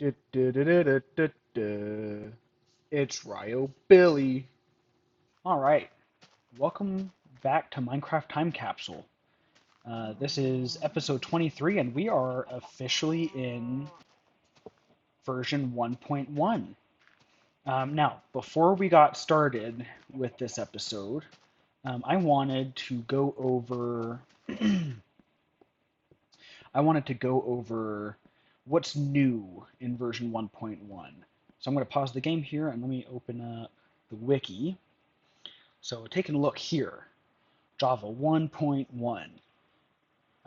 Du-du-du-du-du-du-du. It's Ryo Billy. All right, welcome back to Minecraft Time Capsule. This is episode 23, and we are officially in version 1.1. Now, before we got started with this episode, I wanted to go over. I wanted to go over what's new in version 1.1. So I'm going to pause the game here and let me open up the wiki. So taking a look here, Java 1.1.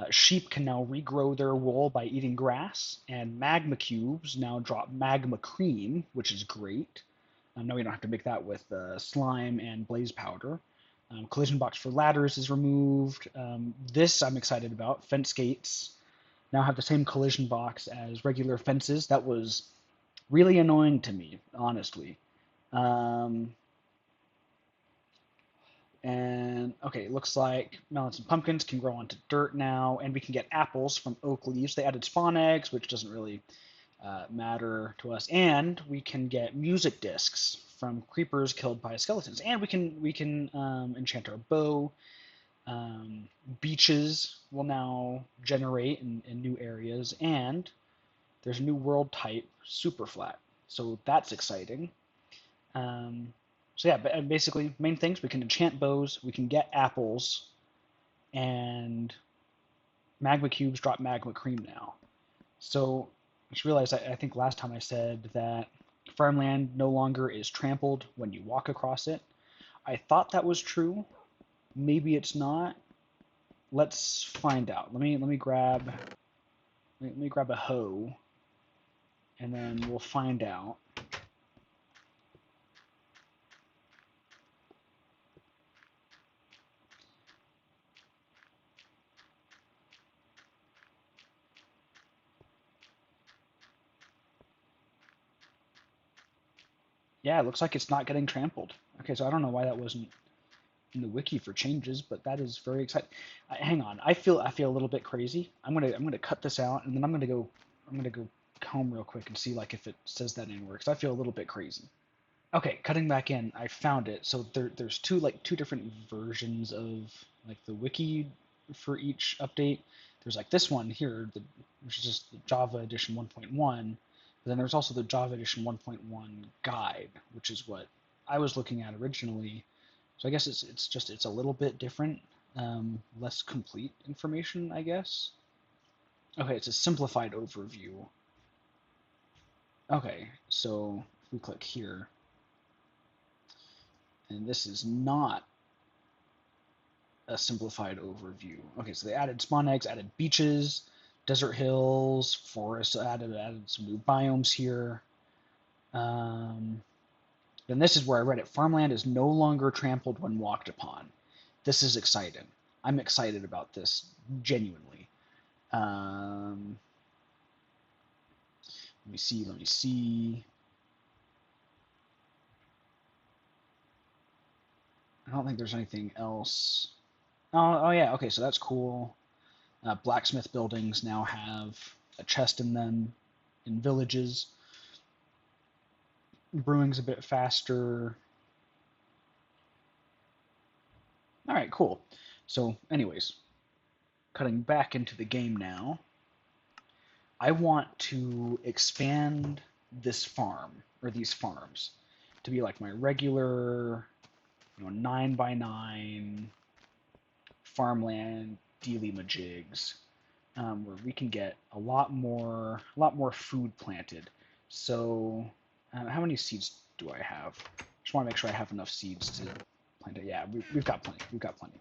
Sheep can now regrow their wool by eating grass, and magma cubes now drop magma cream, which is great. Now we don't have to make that with slime and blaze powder. Collision box for ladders is removed. This I'm excited about. Fence gates now have the same collision box as regular fences. That was really annoying to me, honestly. And okay, it looks like melons and pumpkins can grow onto dirt now, and we can get apples from oak leaves. They added spawn eggs, which doesn't really matter to us, and we can get music discs from creepers killed by skeletons, and we can enchant our bow. Beaches will now generate in new areas, and there's a new world type, super flat. So that's exciting. So yeah, basically, main things, we can enchant bows, we can get apples, and magma cubes drop magma cream now. So I just realized, I think last time I said that farmland no longer is trampled when you walk across it. I thought that was true. Maybe it's not. Let's find out. Let me grab a hoe, and then we'll find out. Yeah, it looks like it's not getting trampled. Okay, so I don't know why that wasn't in the wiki for changes, but that is very exciting. Hang on, I feel a little bit crazy. I'm gonna cut this out, and then I'm gonna go home real quick and see like if it says that anywhere, because I feel a little bit crazy. Okay, cutting back in, I found it. So there's two different versions of like the wiki for each update. There's like this one here, which is just the Java edition 1.1. But then there's also the Java edition 1.1 guide, which is what I was looking at originally. So I guess it's a little bit different, less complete information, I guess. Okay, it's a simplified overview. Okay, so if we click here, and this is not a simplified overview. Okay, so they added spawn eggs, added beaches, desert hills, forests, added some new biomes here. Then this is where I read it. Farmland is no longer trampled when walked upon. This is exciting. I'm excited about this, genuinely. Let me see. I don't think there's anything else. Oh yeah, okay, so that's cool. Blacksmith buildings now have a chest in them in villages. Brewing's a bit faster. All right, cool. So anyways, cutting back into the game now, I want to expand this farm, or these farms, to be like my regular, 9x9 farmland dealy-majigs, where we can get a lot more food planted. So, how many seeds do I have? Just want to make sure I have enough seeds to plant it. Yeah, we've got plenty. We've got plenty.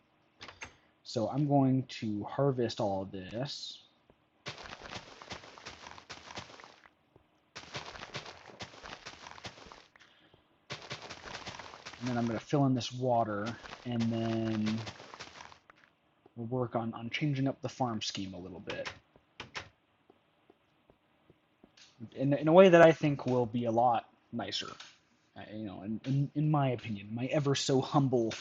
So I'm going to harvest all of this. And then I'm going to fill in this water, and then we'll work on changing up the farm scheme a little bit. In a way that I think will be a lot nicer. In my opinion, my ever so humble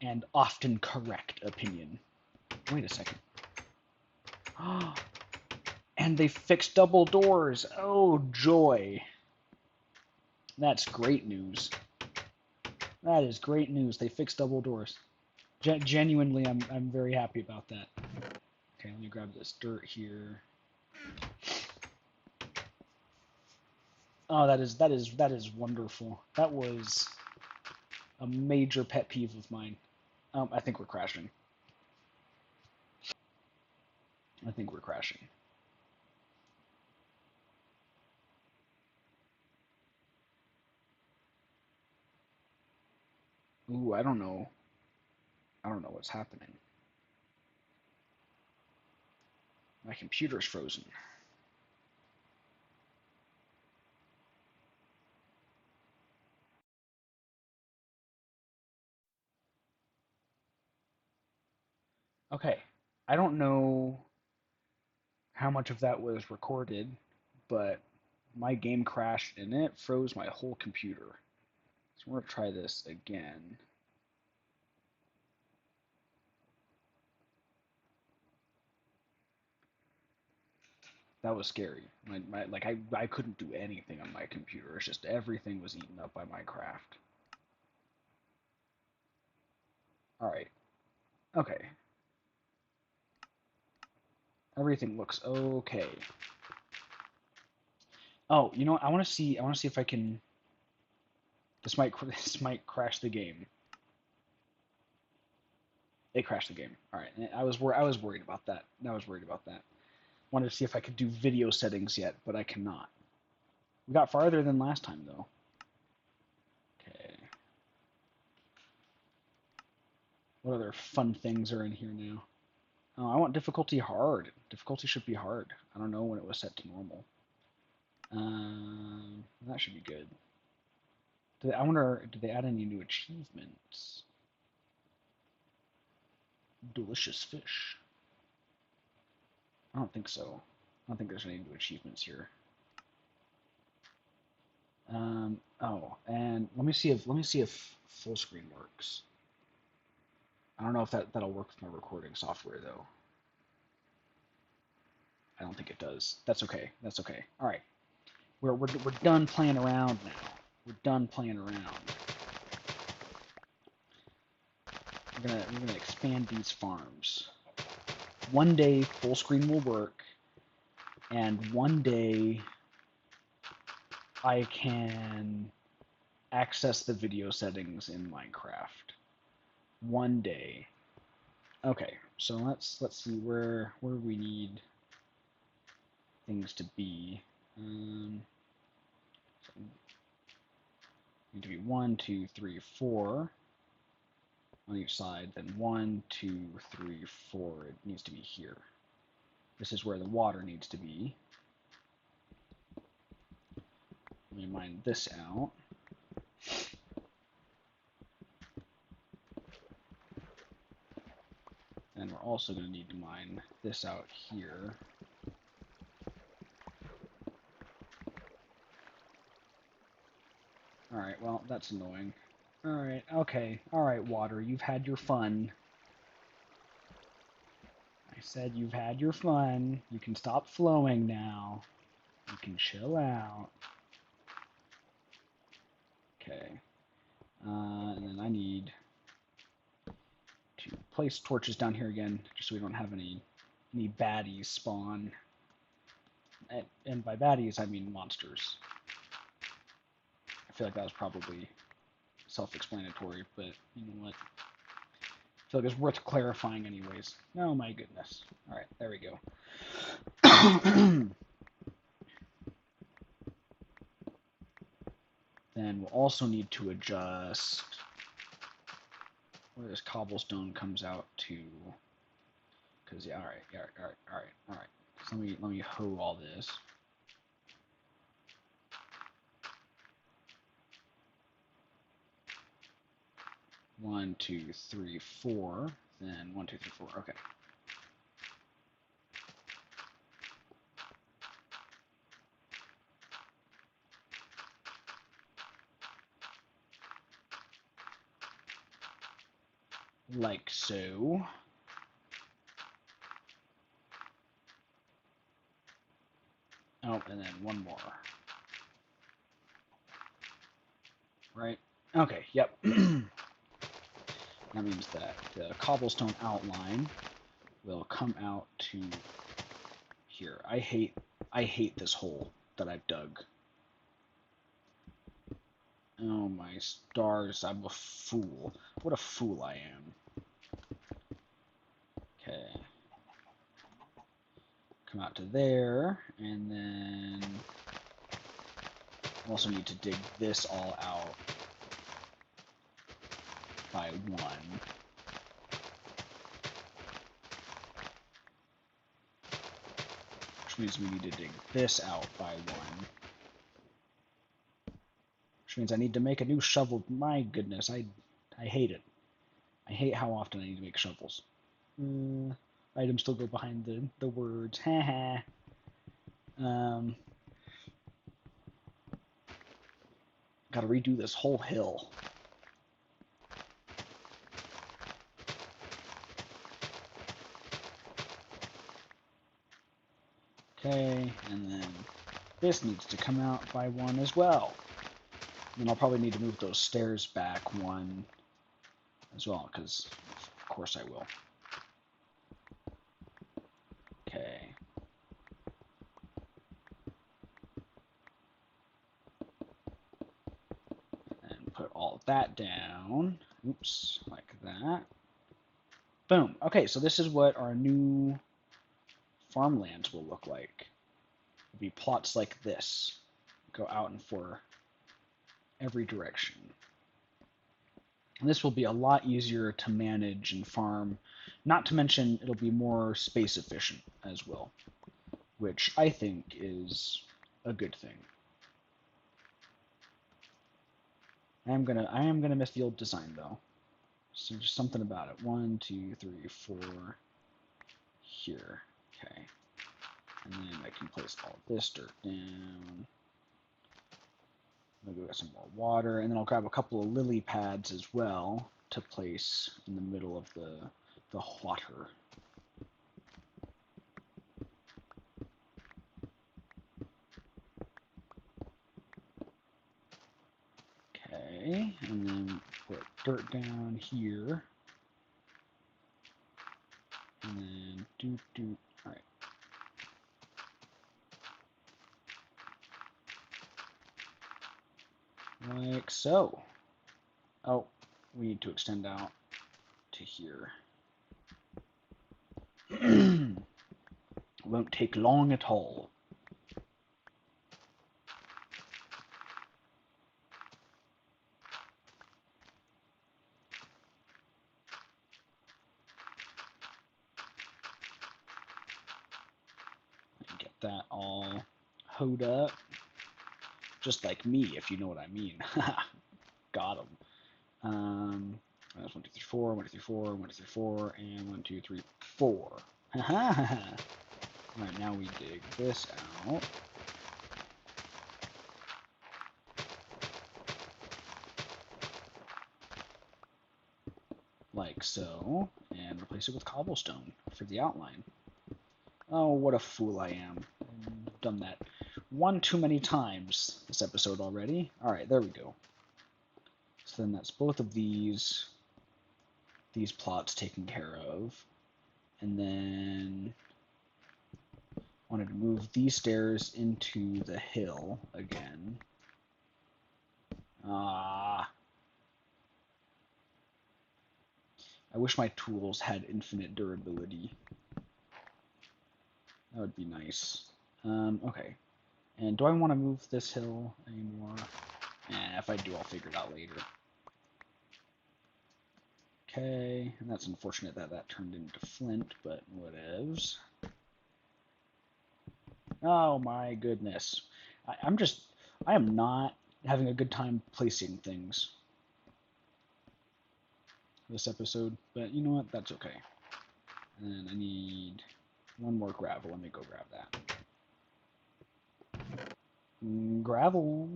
and often correct opinion. Wait a second. And they fixed double doors. Oh, joy. That's great news. That is great news. They fixed double doors. Genuinely, I'm very happy about that. Okay, let me grab this dirt here. Oh, that is wonderful. That was a major pet peeve of mine. I think we're crashing. I think we're crashing. Ooh, I don't know. I don't know what's happening. My computer's frozen. Okay, I don't know how much of that was recorded, but my game crashed and it froze my whole computer. So we're gonna try this again. That was scary. I couldn't do anything on my computer. It's just everything was eaten up by Minecraft. All right. Okay. Everything looks okay. Oh, you know what? I want to see. I want to see if I can. This might crash the game. It crashed the game. All right. I was worried about that. I was worried about that. Wanted to see if I could do video settings yet, but I cannot. We got farther than last time though. Okay. What other fun things are in here now? Oh, I want difficulty hard. Difficulty should be hard. I don't know when it was set to normal. That should be good. I wonder, did they add any new achievements? Delicious fish. I don't think so. I don't think there's any new achievements here. Oh, and let me see if full screen works. I don't know if that'll work with my recording software though. I don't think it does. That's okay. That's okay. All right. We're done playing around now. We're done playing around. We're gonna expand these farms. One day full screen will work, and one day I can access the video settings in Minecraft. One day. Okay, so let's see where we need things to be. So need to be 1, 2, 3, 4 on each side. Then 1, 2, 3, 4. It needs to be here. This is where the water needs to be. Let me mine this out. And we're also going to need to mine this out here. Alright, well, that's annoying. Alright, okay. Alright, water, you've had your fun. I said you've had your fun. You can stop flowing now. You can chill out. Okay. And then I need to place torches down here again, just so we don't have any baddies spawn. And by baddies, I mean monsters. I feel like that was probably self-explanatory, but you know what? I feel like it's worth clarifying anyways. Oh my goodness. Alright, there we go. Then we'll also need to adjust where this cobblestone comes out to. Because, yeah, alright. So let me hoe all this. One, two, three, four. Then 1, 2, 3, 4. Okay. Like so. and then one more. Right? Okay, yep. That means that the cobblestone outline will come out to here. I hate this hole that I've dug. Oh my stars, I'm a fool. What a fool I am. Okay. Come out to there, and then I also need to dig this all out by one. Which means we need to dig this out by one. Which means I need to make a new shovel. My goodness, I hate it. I hate how often I need to make shovels. Items still go behind the words. Haha. Gotta redo this whole hill. Okay, and then this needs to come out by one as well. And I'll probably need to move those stairs back one as well, because of course I will. Okay. And put all that down. Oops, like that. Boom. Okay, so this is what our new farmlands will look like. It'll be plots like this. Go out and for every direction. And this will be a lot easier to manage and farm. Not to mention, it'll be more space efficient as well, which I think is a good thing. I am gonna miss the old design though. So just something about it. 1, 2, 3, 4 here. Okay. And then I can place all this dirt down. I'll go get some more water, and then I'll grab a couple of lily pads as well to place in the middle of the water. Okay, and then put dirt down here. And then do. Alright. Like so. Oh, we need to extend out to here. Won't take long at all. Get that all hoed up. Just like me, if you know what I mean. Got him. That's 1, 2, 3, 4, 1, 2, 3, 4, 1, 2, 3, 4, and 1, 2, 3, 4. Alright, now we dig this out. Like so, and replace it with cobblestone for the outline. Oh, what a fool I am. I've done that one too many times this episode already. Alright, there we go. So then that's both of these plots taken care of. And then wanted to move these stairs into the hill again. I wish my tools had infinite durability. That would be nice. Okay. And do I want to move this hill anymore? If I do, I'll figure it out later. Okay, and that's unfortunate that that turned into flint, but whatevs. Oh my goodness. I am not having a good time placing things this episode, but you know what, that's okay. And I need one more gravel. Let me go grab that. Gravel,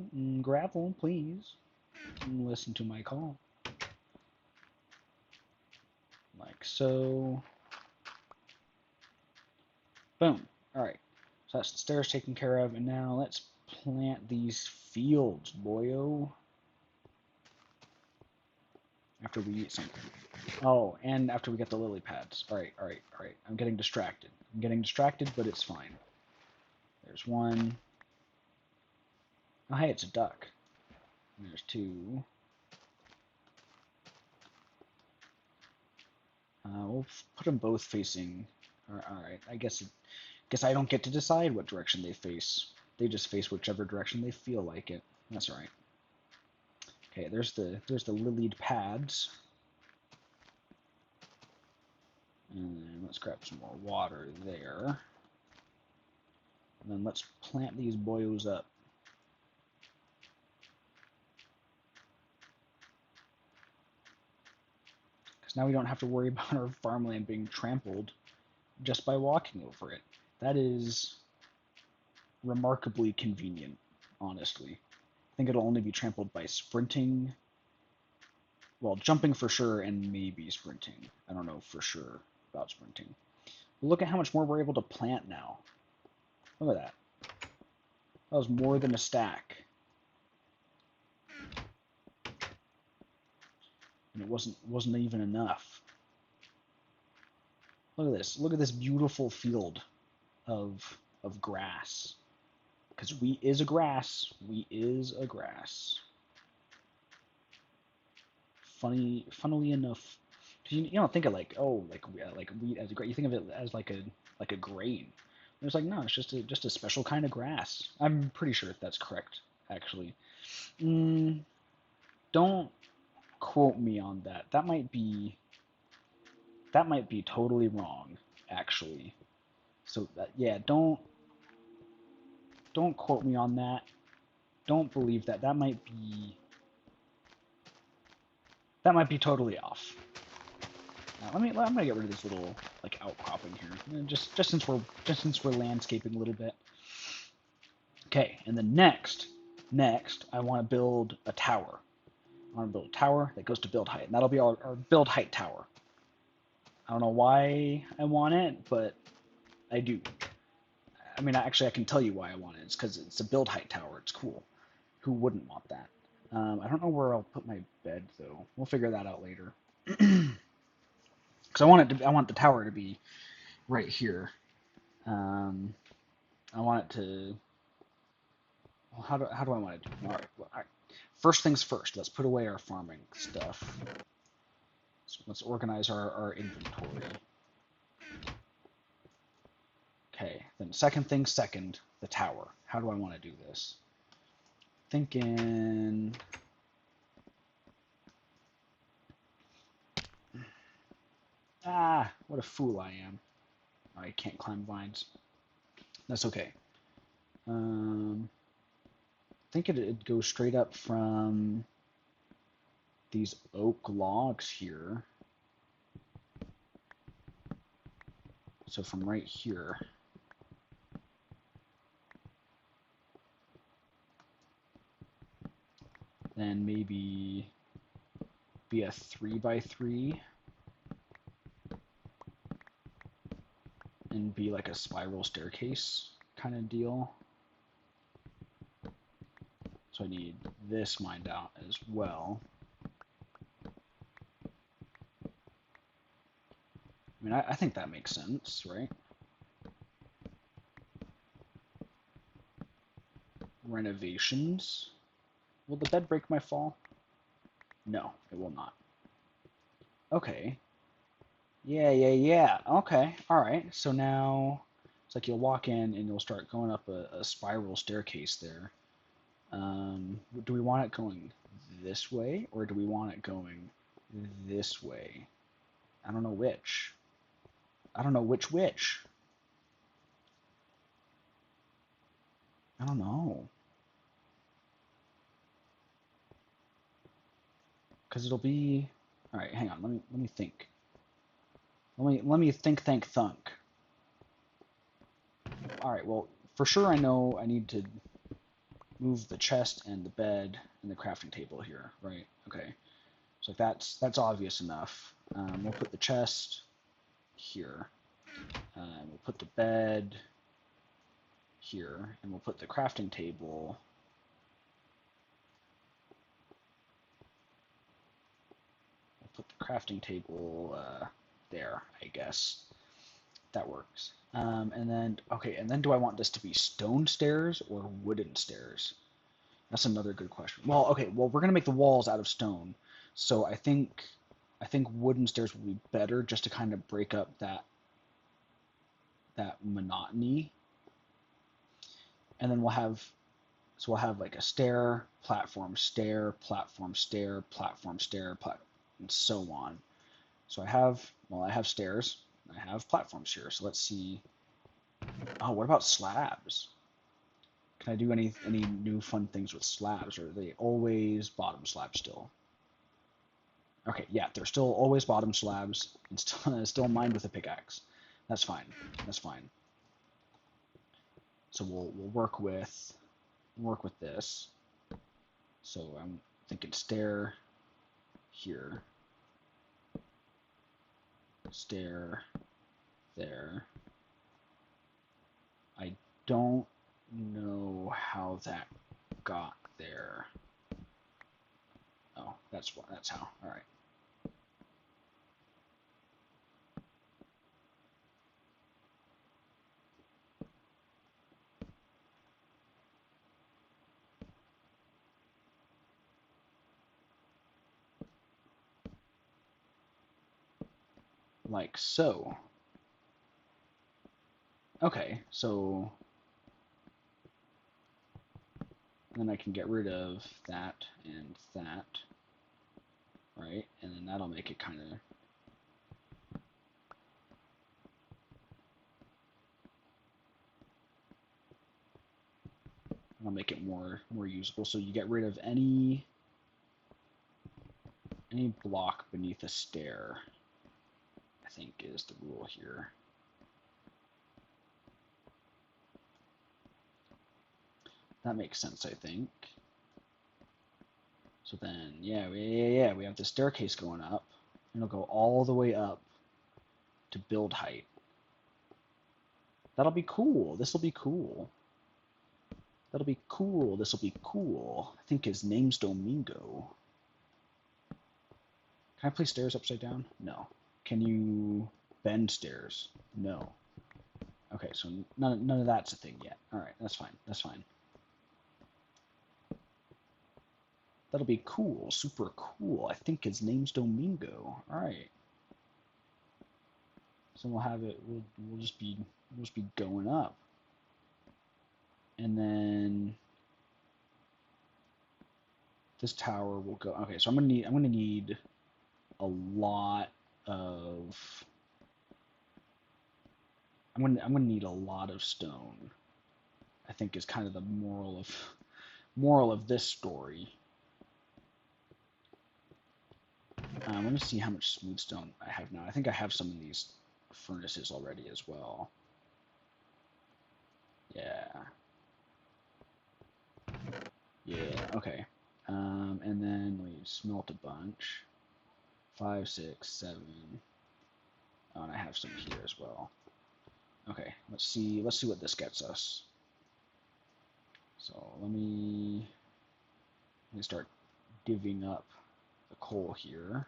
please. Listen to my call. Like so. Boom. Alright. So that's the stairs taken care of, and now let's plant these fields, boyo. After we eat something. Oh, and after we get the lily pads. Alright, alright, alright. I'm getting distracted. I'm getting distracted, but it's fine. There's one. Oh, hey, it's a duck. And there's two. We'll put them both facing. Alright, I guess I don't get to decide what direction they face. They just face whichever direction they feel like it. That's alright. Okay, there's the lilied pads. And then let's grab some more water there. And then let's plant these boyos up. Because now we don't have to worry about our farmland being trampled just by walking over it. That is remarkably convenient, honestly. I think it'll only be trampled by sprinting. Well, jumping for sure, and maybe sprinting. I don't know for sure about sprinting. But look at how much more we're able to plant now. Look at that. That was more than a stack. And it wasn't even enough. Look at this. Look at this beautiful field of grass. Because wheat is a grass. Wheat is a grass. Funnily enough, you don't think of like wheat as a grain. You think of it as like a grain. And it's like, no, it's just a special kind of grass. I'm pretty sure that's correct, actually. Don't quote me on that. That might be totally wrong, actually. So yeah, don't quote me on that. Don't believe that. That might be totally off. I'm gonna get rid of this little like outcropping here, just since we're landscaping a little bit. Okay, and then next I want to build a tower. I want to build a tower that goes to build height, and that'll be our build height tower. I don't know why I want it, but I do. I mean, actually, I can tell you why I want it. It's because it's a build height tower. It's cool. Who wouldn't want that? I don't know where I'll put my bed though. We'll figure that out later. Because I want the tower to be right here. I want it to. Well, how do I want to do it? All right. Well, all right. First things first. Let's put away our farming stuff. So let's organize our inventory. Okay. Then second thing second, the tower. How do I want to do this? Thinking. Ah, what a fool I am. I can't climb vines. That's okay. I think it'd go straight up from these oak logs here. So from right here. Then maybe be a 3x3 and be like a spiral staircase kind of deal. So I need this mined out as well. I mean, I think that makes sense, right? Renovations. Will the bed break my fall? No, it will not. Okay. Yeah. Okay, alright. So now it's like you'll walk in and you'll start going up a spiral staircase there. Do we want it going this way or do we want it going this way? I don't know which. I don't know which. I don't know. Because it'll be. All right, hang on. Let me think. Let me think. Thunk. All right. Well, for sure I know I need to move the chest and the bed and the crafting table here, right? Okay. So that's obvious enough. We'll put the chest here. We'll put the bed here, and we'll put the crafting table there, I guess. That works. And then, okay, and then do I want this to be stone stairs or wooden stairs? That's another good question. Well, okay, well, we're gonna make the walls out of stone, so I think wooden stairs would be better just to kind of break up that monotony. And then we'll have like a stair, platform, stair, platform, stair, platform, stair, and so on. So I have stairs, I have platforms here. So let's see. Oh, what about slabs? Can I do any new fun things with slabs, or are they always bottom slabs still? Okay, yeah, they're still always bottom slabs, and still mined with a pickaxe. That's fine. That's fine. So we'll work with this. So I'm thinking stair here, stair there. I don't know how that got there. Oh, that's how. All right. Like so. Okay, so then I can get rid of that and that, right? And then that'll make it kind of I'll make it more usable. So you get rid of any block beneath a stair, I think is the rule here. That makes sense, I think. So then, yeah, we have the staircase going up, and it'll go all the way up to build height. That'll be cool. This will be cool. That'll be cool. This will be cool. I think his name's Domingo. Can I place stairs upside down? No. Can you bend stairs? No. Okay, so none of that's a thing yet. All right, that's fine. That's fine. That'll be cool. Super cool. I think his name's Domingo. All right. So we'll have it. We'll just be going up, and then this tower will go. Okay, so I'm gonna need a lot of. I'm gonna need a lot of stone. I think is kind of the moral of this story. I'm gonna see how much smooth stone I have now. I think I have some of these furnaces already as well. Yeah. Yeah, okay. And then we smelt a bunch. 5, 6, 7. Oh, and I have some here as well. Okay, let's see what this gets us. So let me start divvying up the coal here.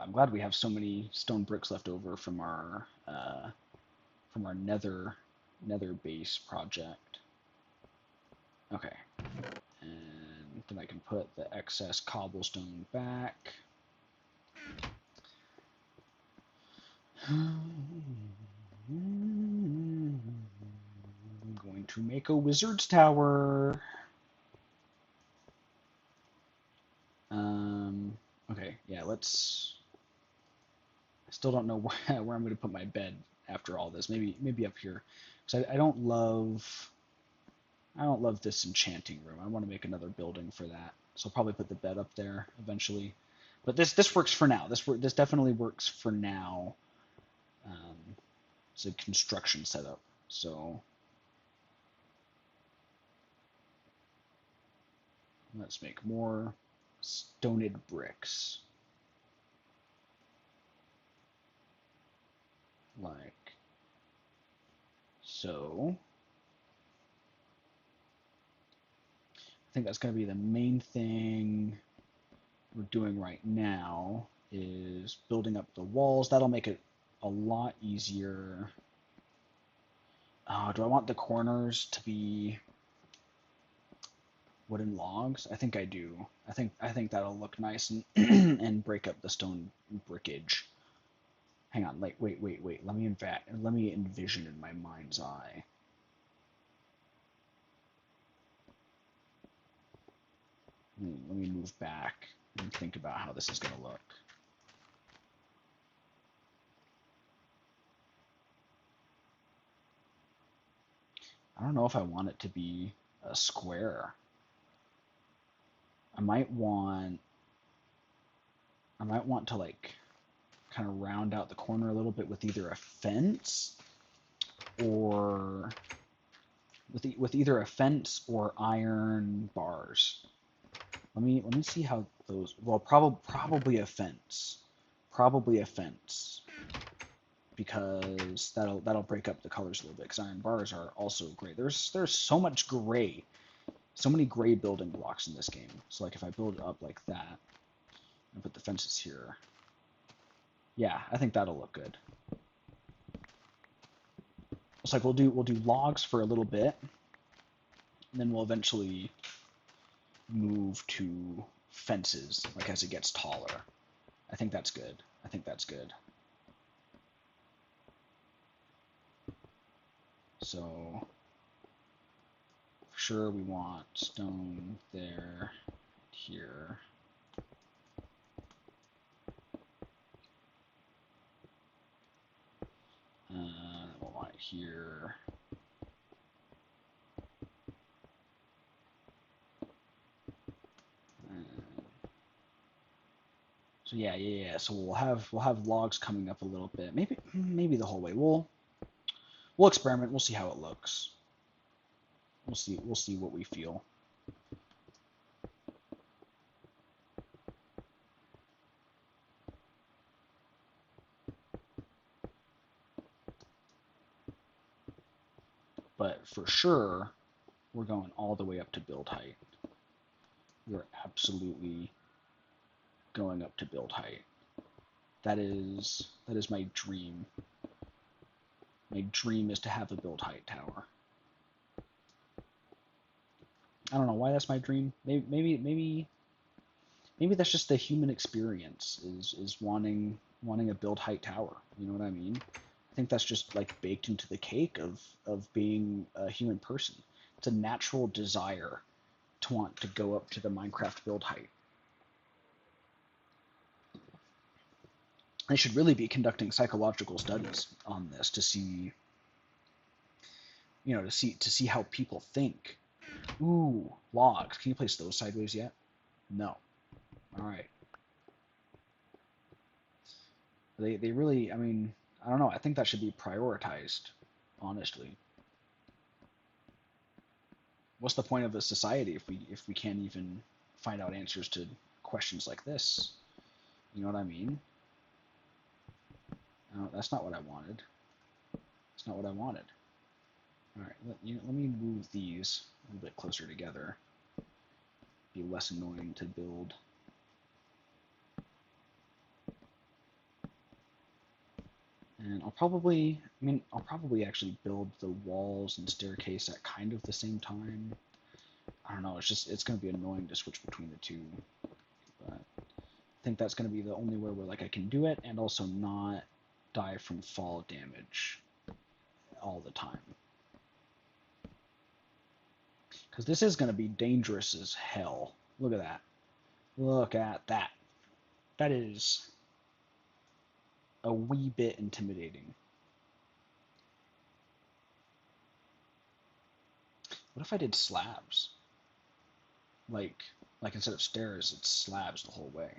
I'm glad we have so many stone bricks left over from our nether base project. Okay, and then I can put the excess cobblestone back. I'm going to make a wizard's tower. Okay, yeah, let's. I still don't know where I'm going to put my bed after all this. Maybe up here, because I don't love this enchanting room. I want to make another building for that, so I'll probably put the bed up there eventually. But this works for now. This definitely works for now. It's a construction setup. So let's make more stoned bricks. Like so. I think that's going to be the main thing we're doing right now is building up the walls. That'll make it a lot easier. Do I want the corners to be wooden logs? I think I do. I think that'll look nice and and break up the stone brickage. Hang on, like wait. Let me envision in my mind's eye. Let me move back and think about how this is going to look. I don't know if I want it to be a square. I might want to like kind of round out the corner a little bit with either a fence or with either a fence or iron bars. Let me see how those. Well, probably a fence. Probably a fence. Because that'll break up the colors a little bit. Because iron bars are also gray. There's so much gray, so many gray building blocks in this game. So like if I build it up like that, and put the fences here, yeah, I think that'll look good. It's like we'll do logs for a little bit, and then we'll eventually move to fences like as it gets taller. I think that's good. I think that's good. So for sure we want stone there, here. We'll want it here. So yeah. So we'll have logs coming up a little bit. Maybe the whole way. We'll experiment. We'll see how it looks. We'll see what we feel. But for sure, we're going all the way up to build height. We're absolutely going up to build height. That is my dream. My dream is to have a build height tower. I don't know why that's my dream. Maybe that's just the human experience is wanting a build height tower. You know what I mean? I think that's just like baked into the cake of being a human person. It's a natural desire to want to go up to the Minecraft build height. They should really be conducting psychological studies on this to see, to see how people think. Ooh, logs. Can you place those sideways yet? No. All right. They really, I mean, I don't know. I think that should be prioritized, honestly. What's the point of a society if we can't even find out answers to questions like this? You know what I mean? No, that's not what I wanted. That's not what I wanted. All right, let me move these a little bit closer together. Be less annoying to build. And I'll probably actually build the walls and staircase at kind of the same time. I don't know, it's going to be annoying to switch between the two. But I think that's going to be the only way where like I can do it and also not die from fall damage all the time. Because this is going to be dangerous as hell. Look at that. Look at that. That is a wee bit intimidating. What if I did slabs? Like instead of stairs, it's slabs the whole way.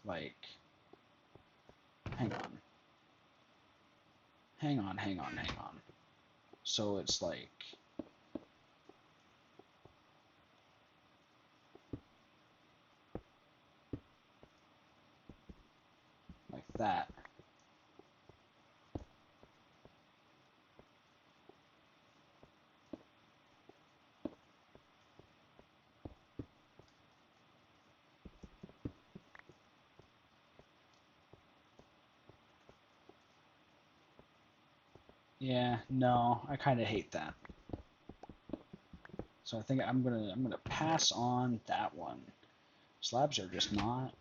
Like Hang on. Hang on, hang on, hang on. So it's like that. Yeah, no, I kind of hate that. So I think I'm gonna pass on that one. Slabs are just not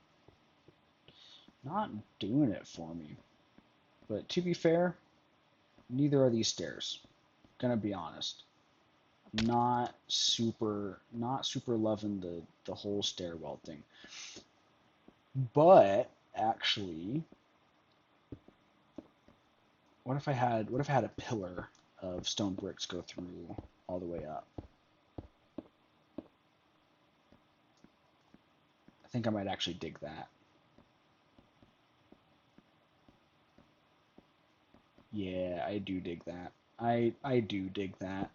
doing it for me. But to be fair, neither are these stairs. Gonna be honest. Not super loving the whole stairwell thing. But actually, what if I had a pillar of stone bricks go through all the way up? I think I might actually dig that. Yeah, I do dig that. I do dig that.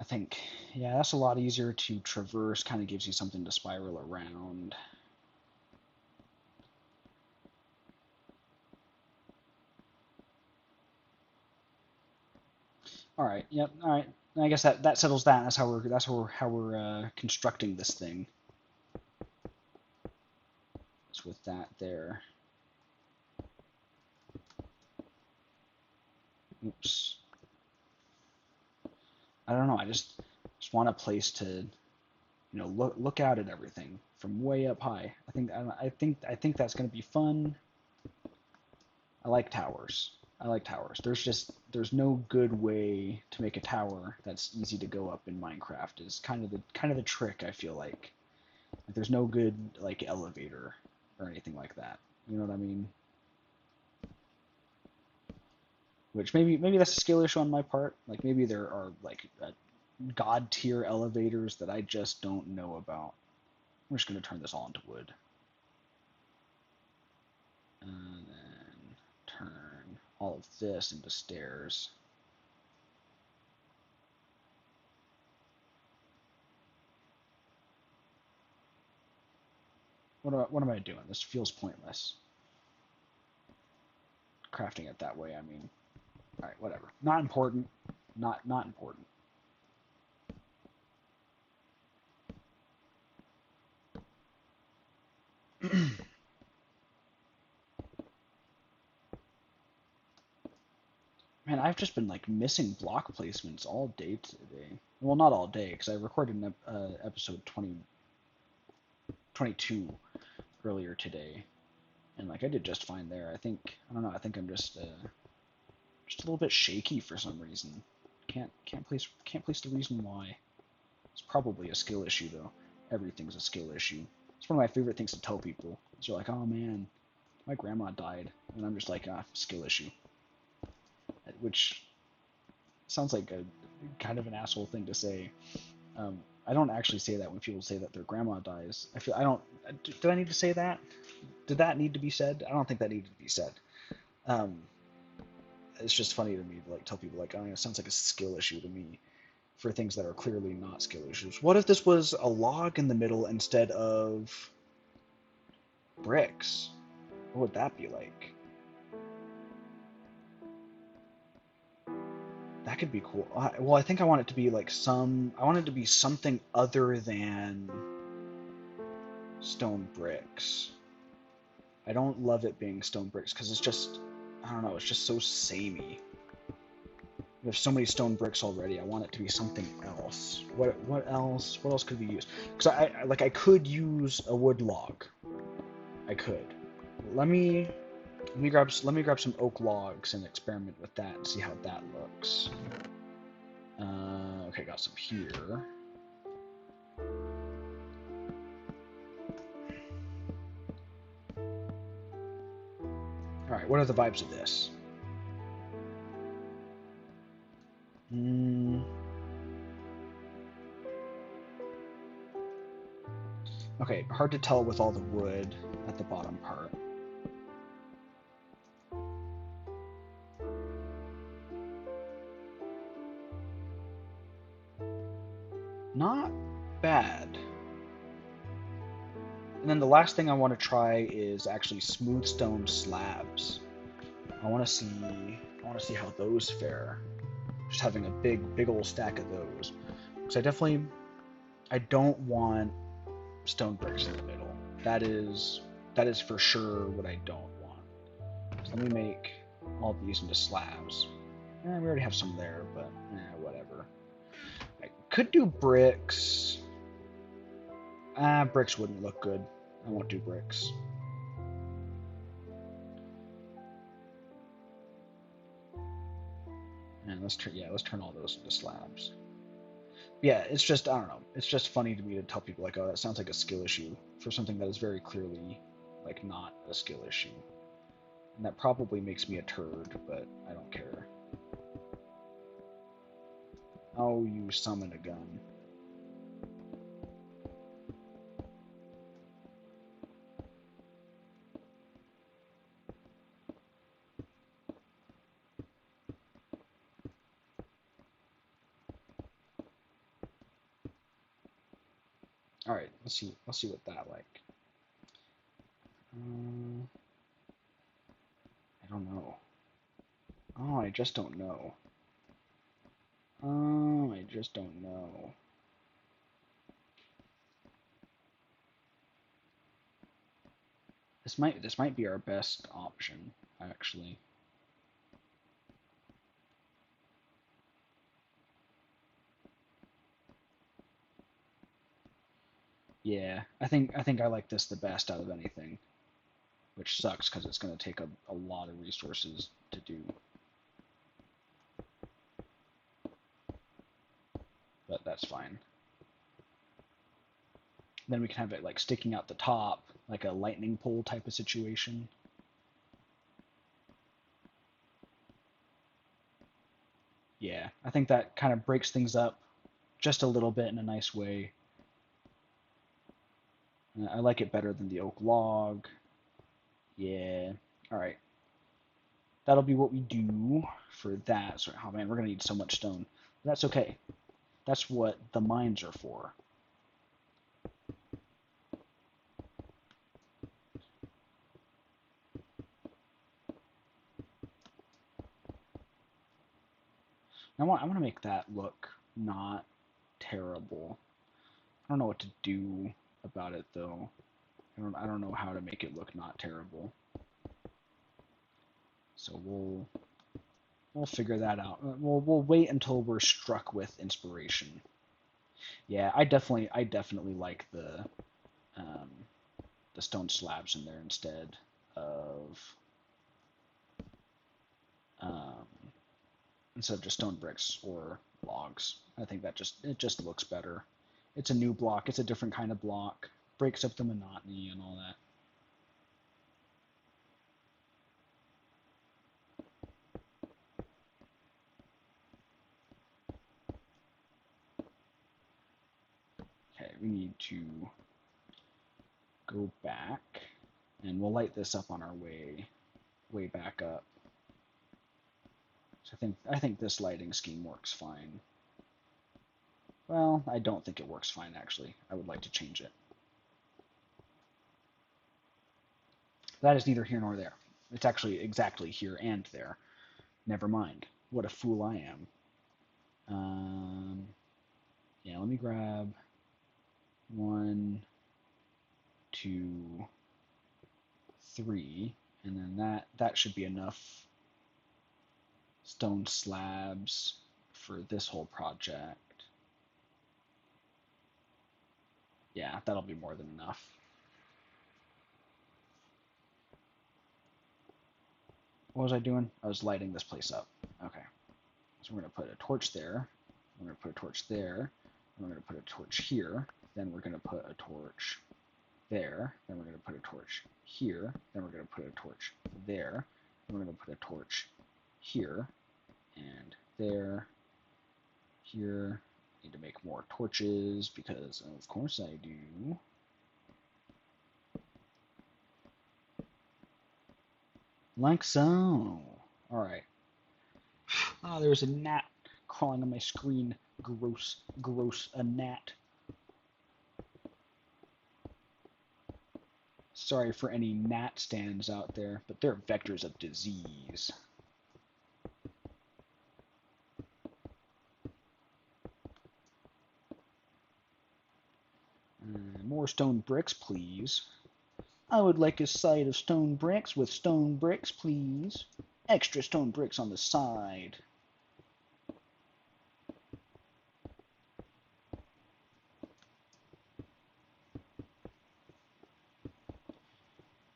I think, yeah, that's a lot easier to traverse, kind of gives you something to spiral around. All right, yep, all right. I guess that settles that. That's how we're constructing this thing. It's with that there. Oops. I don't know. I just want a place to, look out at everything from way up high. I think that's gonna be fun. I like towers. I like towers. There's no good way to make a tower that's easy to go up in Minecraft. Is kind of the trick, I feel like. There's no good like elevator or anything like that. You know what I mean? Which maybe that's a skill issue on my part. Like maybe there are like god tier elevators that I just don't know about. I'm just gonna turn this all into wood. And then turn all of this into stairs. What am I doing? This feels pointless. Crafting it that way, I mean. Alright, whatever. Not important. Not important. Man, I've just been like missing block placements all day today. Well, not all day, because I recorded an episode 22 earlier today, and like I did just fine there. I don't know. I think I'm just a little bit shaky for some reason. Can't place the reason why. It's probably a skill issue though. Everything's a skill issue. It's one of my favorite things to tell people. They're like, oh man, my grandma died, and I'm just like, skill issue, which sounds like a kind of an asshole thing to say. I don't actually say that when people say that their grandma dies. I don't. Did I need to say that? Did that need to be said? I don't think that needed to be said. Um, it's just funny to me to like tell people like, oh, it sounds like a skill issue to me for things that are clearly not skill issues. What if this was a log in the middle instead of bricks? What would that be like? That could be cool. Well, I think I want it to be like I want it to be something other than stone bricks. I don't love it being stone bricks because it's just, I don't know, it's just so samey. There's so many stone bricks already. I want it to be something else. What else? What else could we use? Because I could use a wood log. I could. Let me grab some oak logs and experiment with that and see how that looks. Okay, got some here. All right, what are the vibes of this? Okay, hard to tell with all the wood at the bottom part. Not bad. And then the last thing I want to try is actually smooth stone slabs. I want to see how those fare. Just having a big old stack of those. Because I don't want stone bricks in the middle. That is for sure what I don't want. So let me make all these into slabs. We already have some there, but whatever. I could do bricks. Bricks wouldn't look good. I won't do bricks. And let's turn all those into slabs. Yeah, it's just, I don't know. It's just funny to me to tell people like, oh, that sounds like a skill issue for something that is very clearly like not a skill issue. And that probably makes me a turd, but I don't care. Oh, you summon a gun. All right, let's see what that like. I don't know. Oh, I just don't know. Oh, I just don't know. This might be our best option, actually. Yeah, I think I like this the best out of anything, which sucks because it's going to take a lot of resources to do. But that's fine. Then we can have it like sticking out the top, like a lightning pole type of situation. Yeah, I think that kind of breaks things up just a little bit in a nice way. I like it better than the oak log. Yeah. All right. That'll be what we do for that. So, oh man, we're gonna need so much stone. That's okay. That's what the mines are for. I want to make that look not terrible. I don't know what to do about it though. I don't know how to make it look not terrible. So we'll figure that out. We'll wait until we're struck with inspiration. Yeah, I definitely like the stone slabs in there um, instead of just stone bricks or logs. I think that it just looks better. It's a new block. It's a different kind of block. Breaks up the monotony and all that. Okay, we need to go back, and we'll light this up on our way back up. So I think this lighting scheme works fine. Well, I don't think it works fine actually. I would like to change it. That is neither here nor there. It's actually exactly here and there. Never mind. What a fool I am. Yeah, let me grab 1, 2, 3, and then that should be enough stone slabs for this whole project. Yeah, that'll be more than enough. What was I doing? I was lighting this place up. Okay. So we're going to put a torch there. We're going to put a torch there. We're going to put a torch here. Then we're going to put a torch there. Then we're going to put a torch here. Then we're going to put a torch there. Then we're going to put a torch here and there, here. Need to make more torches because of course I do. Like so. Alright. Ah, there's a gnat crawling on my screen. Gross, gross, a gnat. Sorry for any gnat stands out there, but they're vectors of disease. More stone bricks, please. I would like a side of stone bricks with stone bricks, please. Extra stone bricks on the side.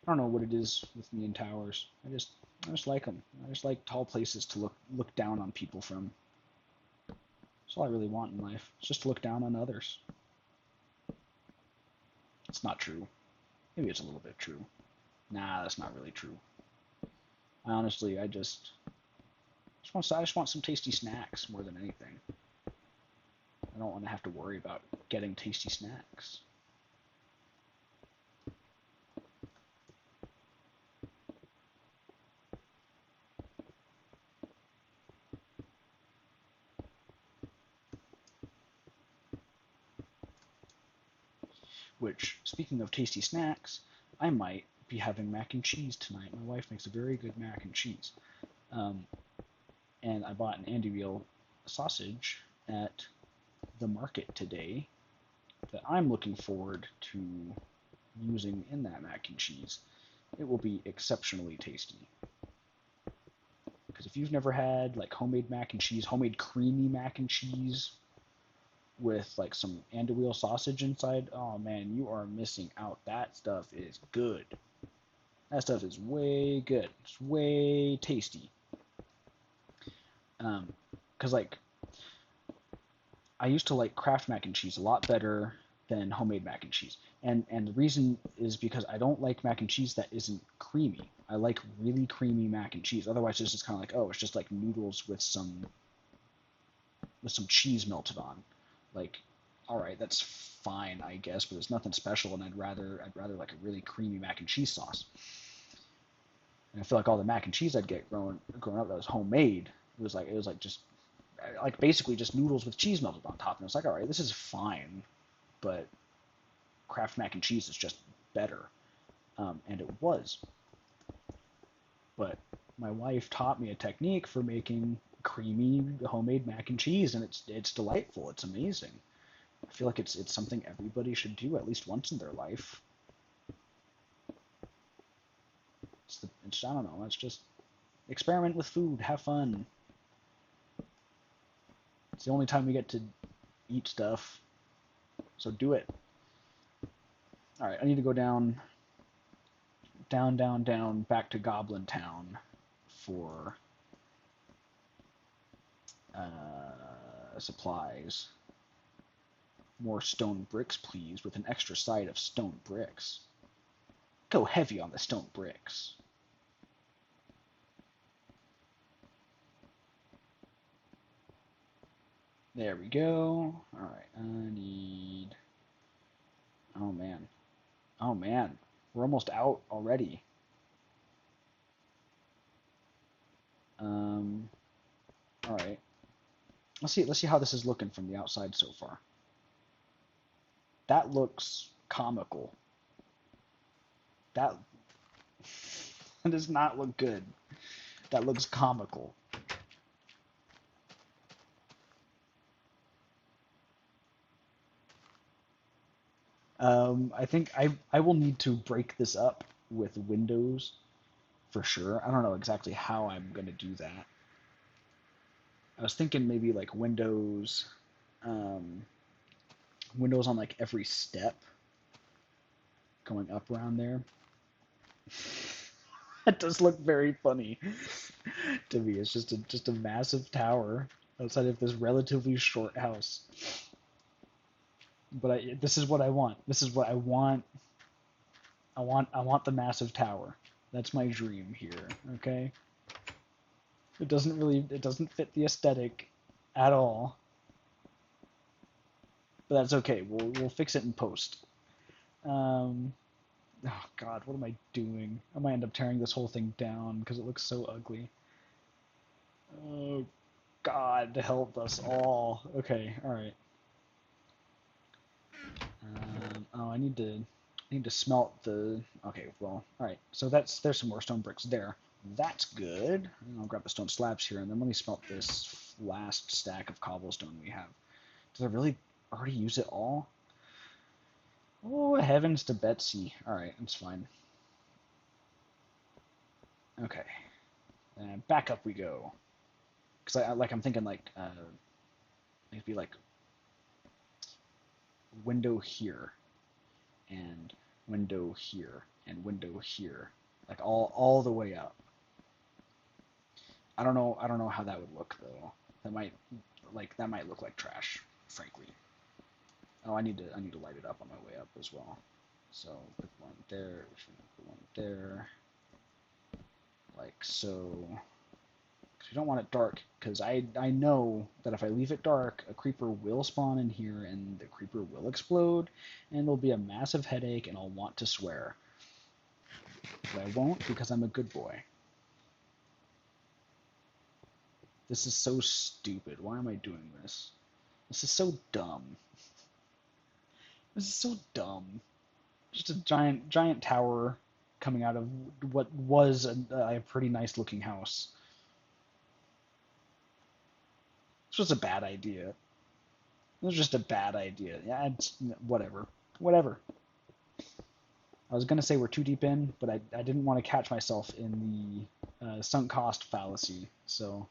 I don't know what it is with me and towers. I just like them. I just like tall places to look down on people from. That's all I really want in life. It's just to look down on others. It's not true. Maybe it's a little bit true. Nah, that's not really true. Honestly, I just want some tasty snacks more than anything. I don't want to have to worry about getting tasty snacks. Which, speaking of tasty snacks, I might be having mac and cheese tonight. My wife makes a very good mac and cheese. And I bought an Andouille sausage at the market today that I'm looking forward to using in that mac and cheese. It will be exceptionally tasty. Because if you've never had like homemade mac and cheese, homemade creamy mac and cheese with like some Andouille sausage inside, oh man, you are missing out. That stuff is good. That stuff is way good. It's way tasty. Because like I used to like Kraft mac and cheese a lot better than homemade mac and cheese. And the reason is because I don't like mac and cheese that isn't creamy. I like really creamy mac and cheese. Otherwise it's just kind of like, oh, it's just like noodles with some cheese melted on. Like, all right, that's fine, I guess, but it's nothing special, and I'd rather like a really creamy mac and cheese sauce. And I feel like all the mac and cheese I'd get growing up that was homemade, it was like just like basically just noodles with cheese melted on top, and it's like, all right, this is fine, but Kraft mac and cheese is just better, and it was. But my wife taught me a technique for making creamy homemade mac and cheese, and it's delightful. It's amazing. I feel like it's something everybody should do at least once in their life. I don't know. It's just experiment with food, have fun. It's the only time we get to eat stuff, so do it. All right, I need to go down, back to Goblin Town for supplies. More stone bricks, please, with an extra side of stone bricks. Go heavy on the stone bricks. There we go. Alright, I need... Oh, man. Oh, man. We're almost out already. Alright. Let's see how this is looking from the outside so far. That looks comical. That does not look good. That looks comical. I think I will need to break this up with windows for sure. I don't know exactly how I'm going to do that. I was thinking maybe like windows on like every step going up around there. That does look very funny to me. It's just a massive tower outside of this relatively short house. But this is what I want. This is what I want I want the massive tower. That's my dream here, okay? It doesn't fit the aesthetic at all. But that's okay. We'll fix it in post. Um, oh God, what am I doing? I might end up tearing this whole thing down because it looks so ugly. Oh God, help us all. Okay, all right. Oh, I need to smelt the. Okay, well, all right. So there's some more stone bricks there. That's good. And I'll grab the stone slabs here, and then let me smelt this last stack of cobblestone we have. Did I really already use it all? Oh, heavens to Betsy. All right, that's fine. Okay, and back up we go. Cause I'm thinking like it'd be like window here and window here and window here, like all the way up. I don't know how that would look though. That might look like trash, frankly. Oh, I need to light it up on my way up as well. So put one there, put one there, like so. 'Cause we don't want it dark, because I know that if I leave it dark, a creeper will spawn in here and the creeper will explode, and it'll be a massive headache, and I'll want to swear. But I won't because I'm a good boy. This is so stupid. Why am I doing this? This is so dumb. This is so dumb. Just a giant tower coming out of what was a pretty nice looking house. This was a bad idea. It was just a bad idea. Yeah, it's whatever. Whatever. I was gonna say we're too deep in, but I didn't want to catch myself in the sunk cost fallacy. So,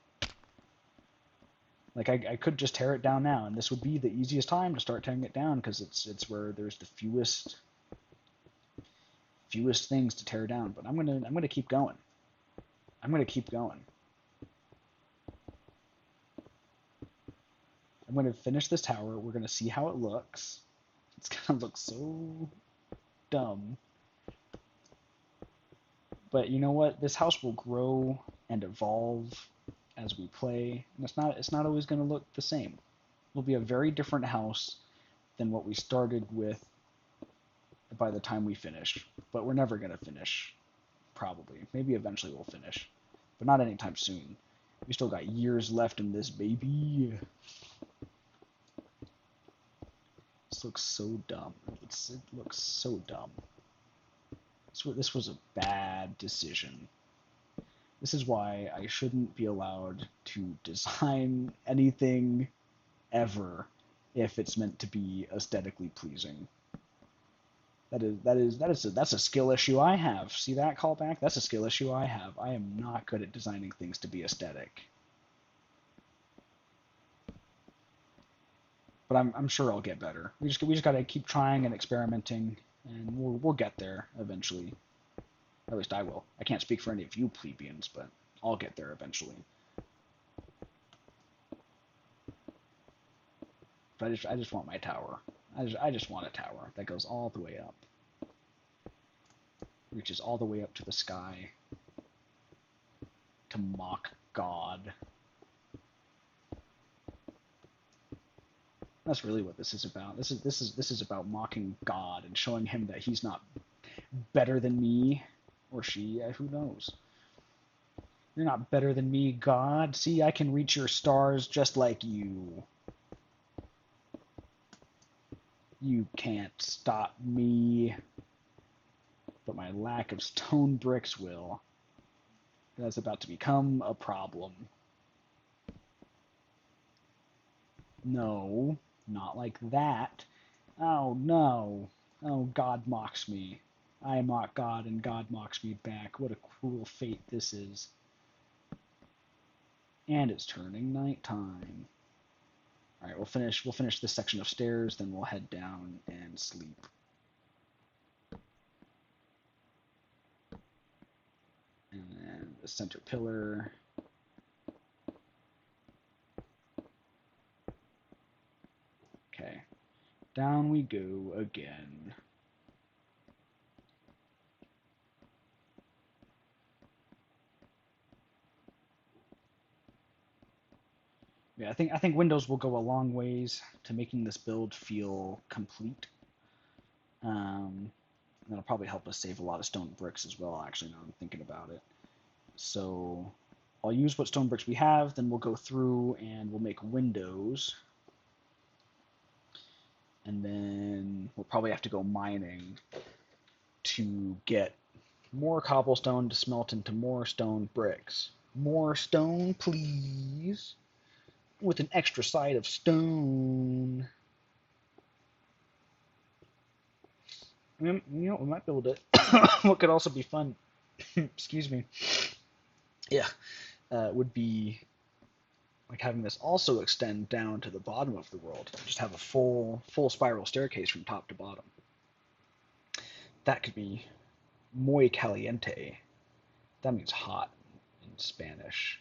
like, I could just tear it down now, and this would be the easiest time to start tearing it down because it's where there's the fewest things to tear down. But I'm gonna keep going. I'm gonna keep going. I'm gonna finish this tower. We're gonna see how it looks. It's gonna look so dumb. But you know what? This house will grow and evolve as we play, and it's not always going to look the same. It'll be a very different house than what we started with by the time we finish. But we're never going to finish, probably. Maybe eventually we'll finish, but not anytime soon. We still got years left in this baby. This looks so dumb. It looks so dumb. This was a bad decision. This is why I shouldn't be allowed to design anything ever if it's meant to be aesthetically pleasing. That's a skill issue I have. See that callback? That's a skill issue I have. I am not good at designing things to be aesthetic. But I'm sure I'll get better. We just got to keep trying and experimenting, and we'll get there eventually. Or at least I will. I can't speak for any of you plebeians, but I'll get there eventually. But I just want my tower. I just want a tower that goes all the way up. Reaches all the way up to the sky to mock God. That's really what this is about. This is about mocking God and showing him that he's not better than me or she. Who knows? You're not better than me, God. See, I can reach your stars just like you. You can't stop me. But my lack of stone bricks will. That's about to become a problem. No, not like that. Oh no. Oh, God mocks me. I mock God and God mocks me back. What a cruel fate this is. And it's turning nighttime. Alright, we'll finish this section of stairs, then we'll head down and sleep. And then the center pillar. Okay. Down we go again. Yeah, I think windows will go a long ways to making this build feel complete. That'll probably help us save a lot of stone bricks as well, actually, now I'm thinking about it. So I'll use what stone bricks we have, then we'll go through and we'll make windows. And then we'll probably have to go mining to get more cobblestone to smelt into more stone bricks. More stone, please. With an extra side of stone. You know, we might build it. What could also be fun, excuse me, yeah, would be like having this also extend down to the bottom of the world. Just have a full spiral staircase from top to bottom. That could be muy caliente. That means hot in Spanish.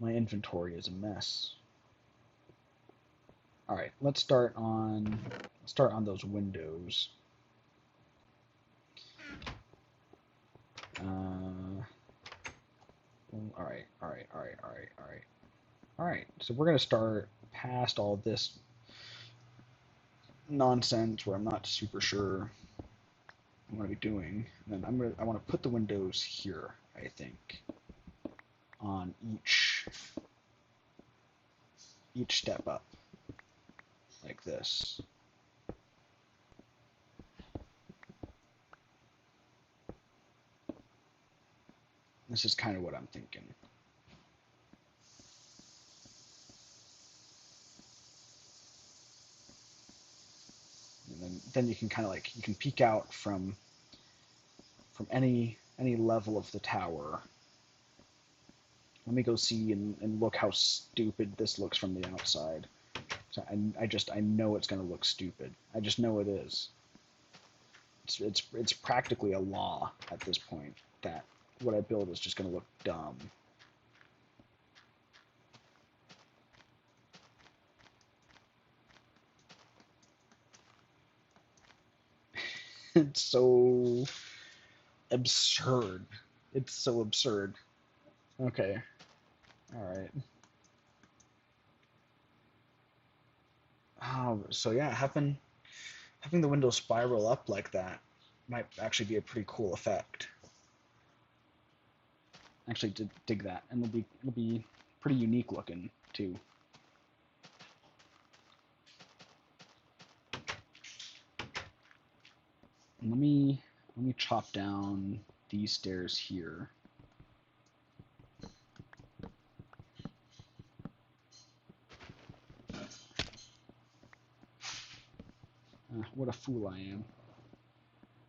My inventory is a mess. All right, let's start on those windows. All right. So we're gonna start past all this nonsense where I'm not super sure what I'm gonna be doing. And then I want to put the windows here, I think, on each step up, like this. This is kind of what I'm thinking. And then you can kind of like, you can peek out from any level of the tower. Let me go see and look how stupid this looks from the outside. So I know it's gonna look stupid. I just know it is. It's practically a law at this point that what I build is just gonna look dumb. It's so absurd. It's so absurd. Okay. All right. Oh, so yeah, having the window spiral up like that might actually be a pretty cool effect. Actually, did dig that, and it'll be pretty unique looking too. And let me chop down these stairs here. What a fool I am.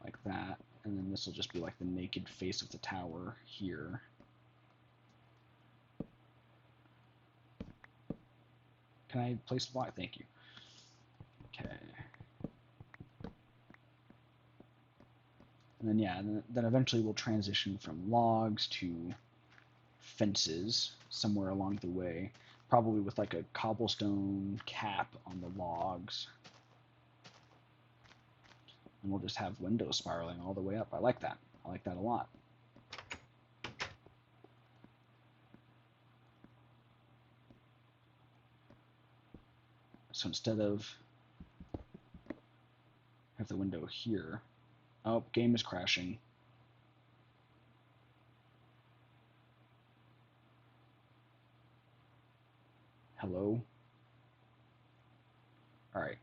Like that, and then this will just be like the naked face of the tower here. Can I place the block? Thank you. Okay. And then yeah, then eventually we'll transition from logs to fences somewhere along the way, probably with like a cobblestone cap on the logs. And we'll just have windows spiraling all the way up. I like that. I like that a lot. So instead of have the window here, oh, game is crashing. Hello? All right.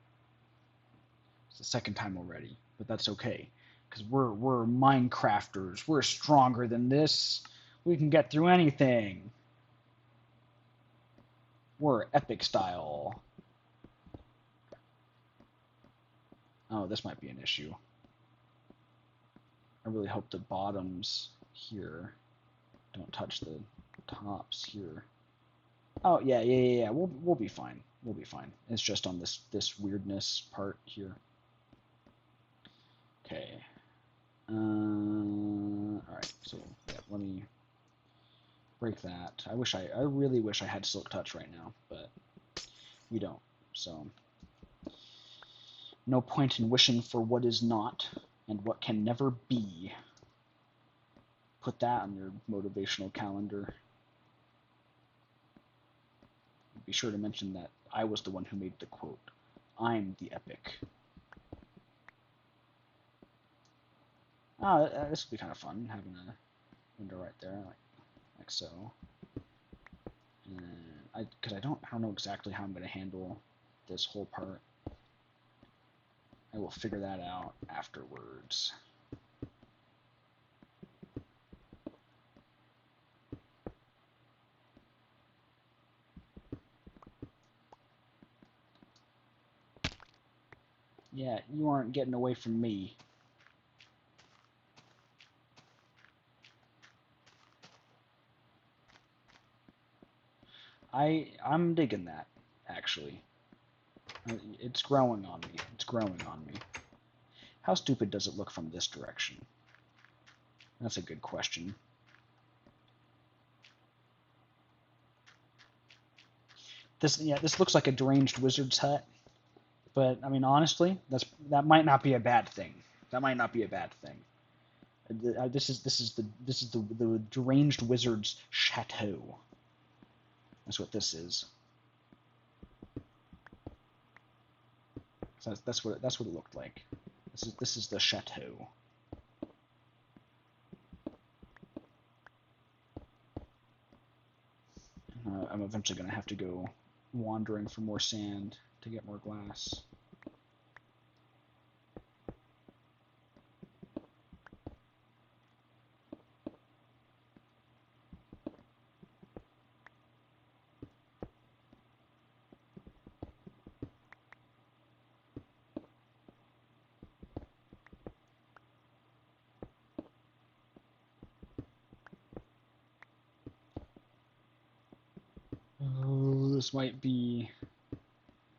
It's the second time already, but that's okay, because we're Minecrafters. We're stronger than this. We can get through anything. We're epic style. Oh, this might be an issue. I really hope the bottoms here don't touch the tops here. Oh yeah. We'll be fine. We'll be fine. It's just on this weirdness part here. Okay. All right. So yeah, let me break that. I really wish I had Silk Touch right now, but we don't. So no point in wishing for what is not and what can never be. Put that on your motivational calendar. be sure to mention that I was the one who made the quote. I'm the epic. This would be kind of fun, having a window right there, like so. And because I don't know exactly how I'm going to handle this whole part. I will figure that out afterwards. Yeah, you aren't getting away from me. I'm digging that, actually. It's growing on me. It's growing on me. How stupid does it look from this direction? That's a good question. This looks like a deranged wizard's hut, but I mean, honestly, that might not be a bad thing. That might not be a bad thing. This is the deranged wizard's chateau. That's what this is. So that's what it looked like. This is the chateau. I'm eventually going to have to go wandering for more sand to get more glass. Oh, this might be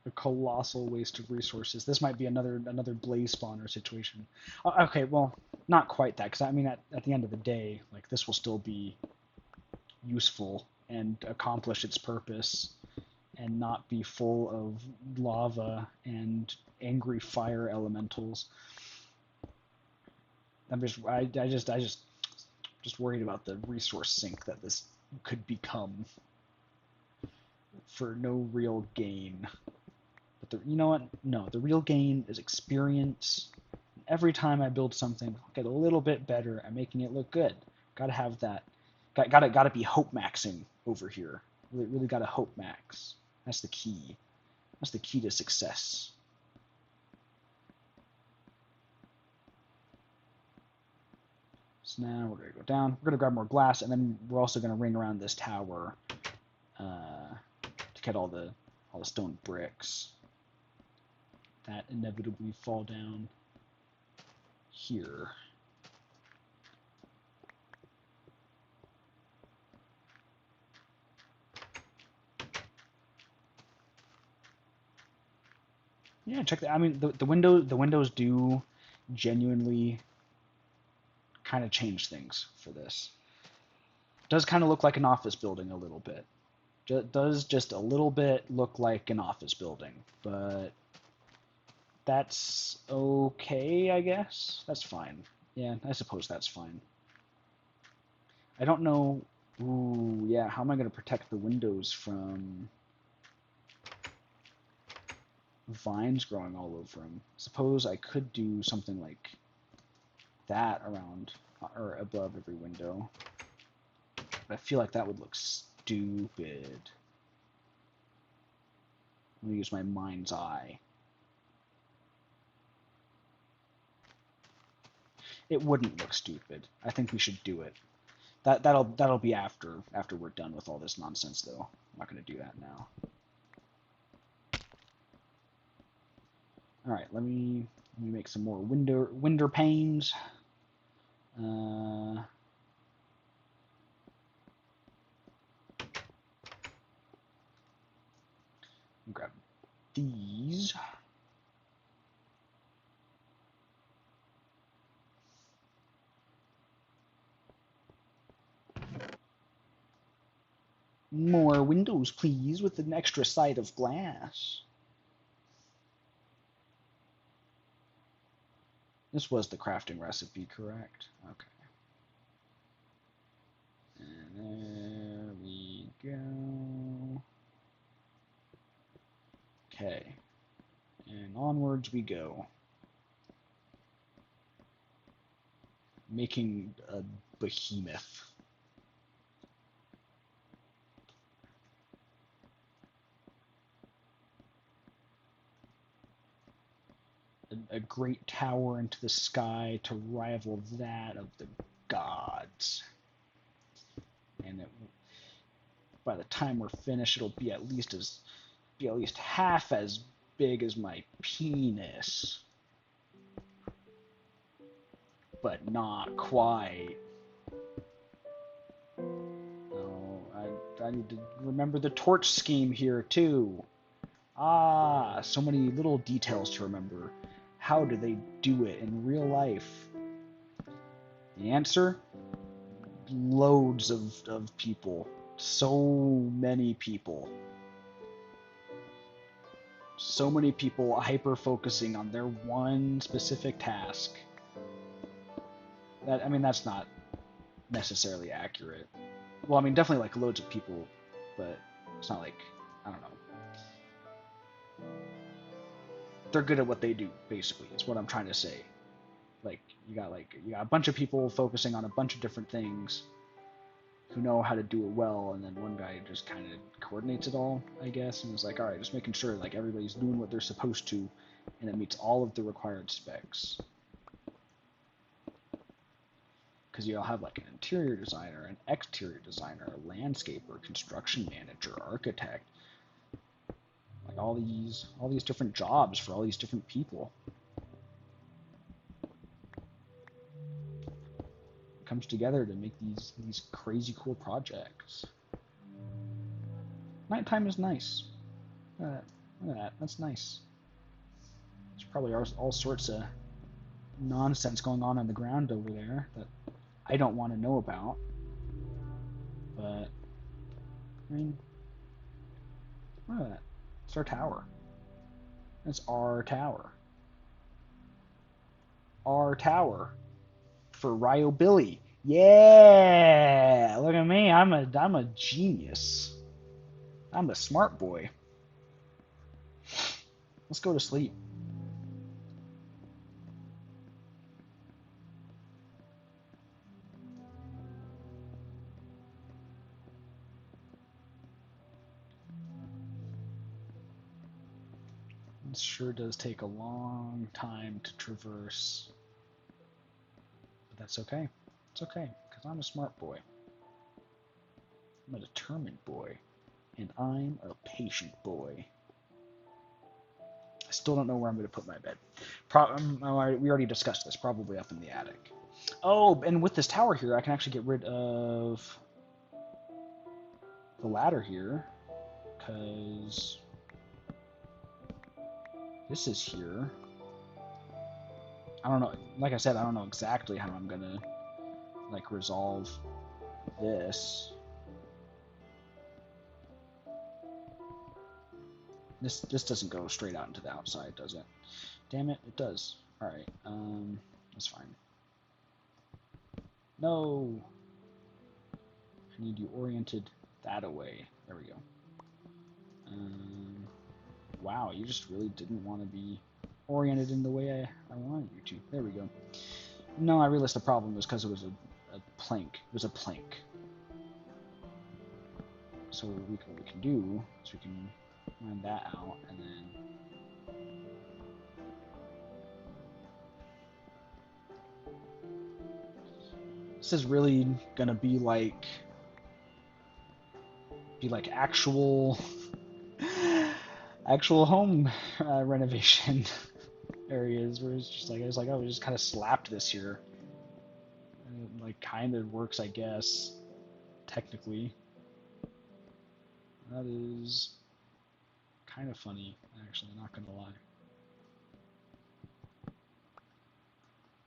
a colossal waste of resources. This might be another blaze spawner situation. Okay, well, not quite that, because I mean, at the end of the day, like, this will still be useful and accomplish its purpose and not be full of lava and angry fire elementals. I just worried about the resource sink that this could become for no real gain. But you know what? No, the real gain is experience. Every time I build something, I'll get a little bit better at making it look good. Gotta have that. Gotta be hope maxing over here. Really gotta hope max. That's the key. That's the key to success. So now we're gonna go down. We're gonna grab more glass, and then we're also gonna ring around this tower to get all the stone bricks that inevitably fall down here. Yeah, check that. I mean, the windows do genuinely kind of change things for this. It does kind of look like an office building a little bit. It does just a little bit look like an office building, but that's okay, I guess. That's fine. Yeah, I suppose that's fine. I don't know. Ooh, yeah. How am I going to protect the windows from vines growing all over them? Suppose I could do something like that around or above every window. But I feel like that would look stupid. I'm gonna use my mind's eye. It wouldn't look stupid. I think we should do it. That'll be after we're done with all this nonsense, though. I'm not gonna do that now. All right, let me make some more window panes. Grab these. More windows, please, with an extra side of glass. This was the crafting recipe, correct? Okay. And there we go. Okay. And onwards we go. Making a behemoth. A great tower into the sky to rival that of the gods. And by the time we're finished, it'll be at least half as big as my penis. But not quite. No, I need to remember the torch scheme here too. Ah, so many little details to remember. How do they do it in real life? The answer? Loads of people. So many people. So many people hyper-focusing on their one specific task. That's not necessarily accurate. Well, definitely like loads of people, but it's not like, I don't know. They're good at what they do, basically, is what I'm trying to say. Like you got a bunch of people focusing on a bunch of different things who know how to do it well, and then one guy just kind of coordinates it all, I guess, and is like, all right, just making sure like everybody's doing what they're supposed to, and it meets all of the required specs. Because you'll have like an interior designer, an exterior designer, a landscaper, construction manager, architect, like all these different jobs for all these different people. It comes together to make these crazy cool projects. Nighttime is nice. Look at that. That's nice. There's probably all sorts of nonsense going on the ground over there that I don't want to know about. But, look at that. It's our tower. It's our tower. Our tower. For Rio Billy. Yeah! Look at me. I'm a genius. I'm a smart boy. Let's go to sleep. This sure does take a long time to traverse. But that's okay. It's okay, because I'm a smart boy. I'm a determined boy. And I'm a patient boy. I still don't know where I'm going to put my bed. We already discussed this. Probably up in the attic. Oh, and with this tower here, I can actually get rid of the ladder here. Because this is here. I don't know. Like I said, I don't know exactly how I'm going to like resolve this. This doesn't go straight out into the outside, does it? Damn it, it does. Alright, that's fine. No! I need you oriented that away. There we go. Wow, you just really didn't want to be oriented in the way I wanted you to. There we go. No, I realized the problem was because it was a plank. It was a plank. So what we can do is we can line that out, and then this is really gonna be like actual home renovation areas where it's just like oh, we just kind of slapped this here, and it like kind of works, I guess, technically. That is kind of funny, actually, not gonna lie.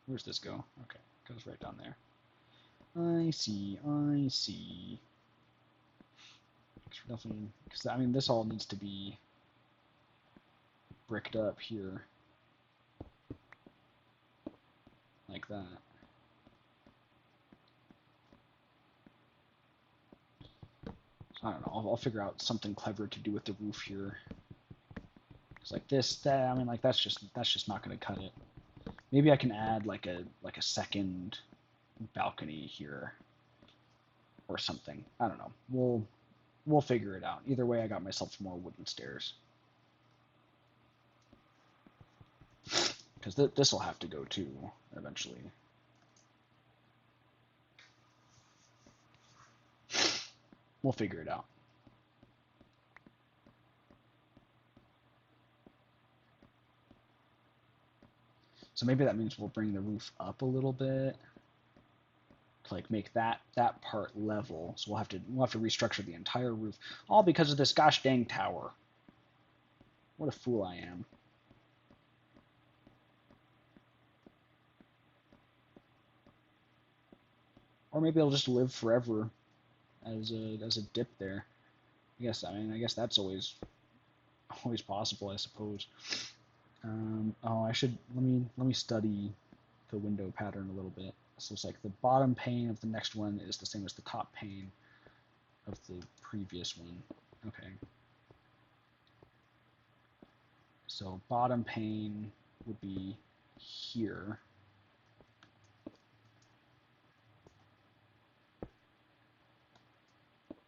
Where's this go? Okay, goes right down there. I see. Nothing, because this all needs to be bricked up here, like that. So I don't know. I'll figure out something clever to do with the roof here. It's like this, that. I mean, like that's just not gonna cut it. Maybe I can add like a second balcony here or something. I don't know. We'll figure it out. Either way, I got myself more wooden stairs. Because this will have to go too eventually. We'll figure it out. So maybe that means we'll bring the roof up a little bit to like make that part level. So we'll have to restructure the entire roof, all because of this gosh dang tower. What a fool I am. Or maybe I'll just live forever as a dip there. I guess that's always possible, I suppose. Oh, I should let me study the window pattern a little bit. So it's like the bottom pane of the next one is the same as the top pane of the previous one. Okay. So bottom pane would be here.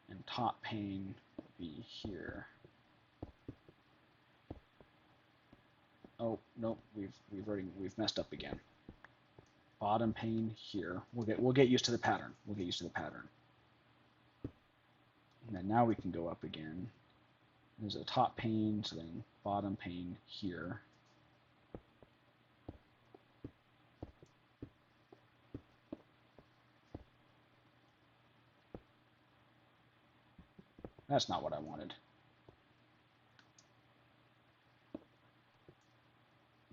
And top pane would be here. Oh, nope, we've messed up again. Bottom pane here. We'll get used to the pattern. We'll get used to the pattern. And then now we can go up again. There's a top pane, so then bottom pane here. That's not what I wanted.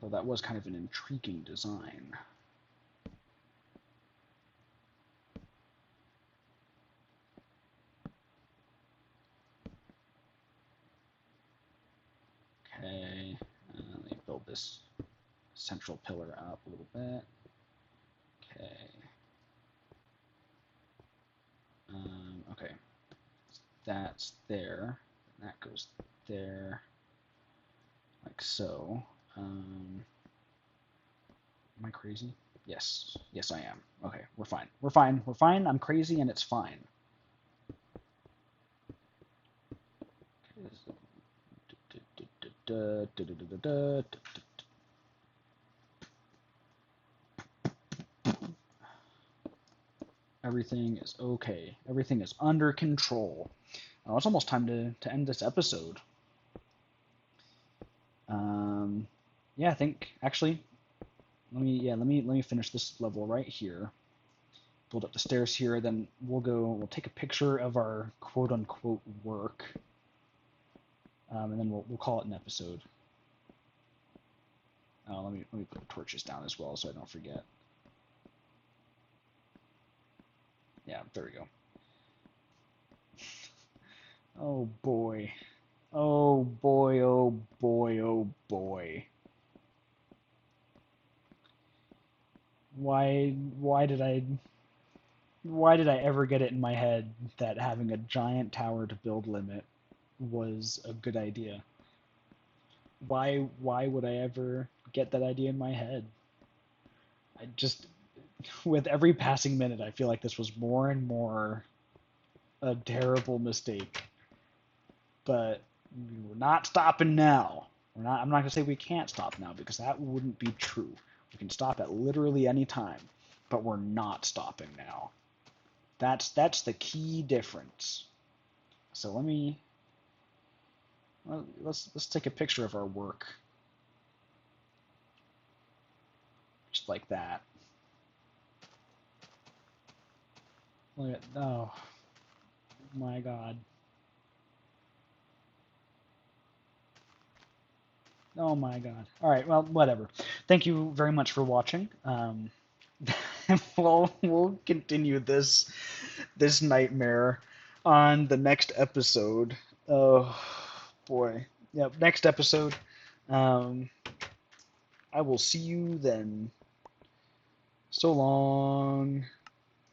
Though that was kind of an intriguing design. Okay, let me build this central pillar up a little bit. Okay. Okay. That's there. That goes there, like so. Am I crazy? Yes. Yes, I am. Okay, we're fine. We're fine. We're fine. I'm crazy, and it's fine. Everything is okay. Everything is under control. Oh, it's almost time to end this episode. Yeah, I think actually, let me finish this level right here. Build up the stairs here, then we'll take a picture of our quote unquote work, and then we'll call it an episode. Let me put the torches down as well so I don't forget. Yeah, there we go. Oh boy. Oh boy, oh boy, oh boy. Why did I ever get it in my head that having a giant tower to build limit was a good idea? Why would I ever get that idea in my head? I just, with every passing minute, I feel like this was more and more a terrible mistake. But we're not stopping now. I'm not gonna say we can't stop now because that wouldn't be true. We can stop at literally any time, but we're not stopping now. That's the key difference. So let's take a picture of our work. Just like that. Look at, oh my God. Oh my God. All right, well, whatever. Thank you very much for watching. We'll continue this nightmare on the next episode. Oh boy. Yep, next episode. I will see you then. So long.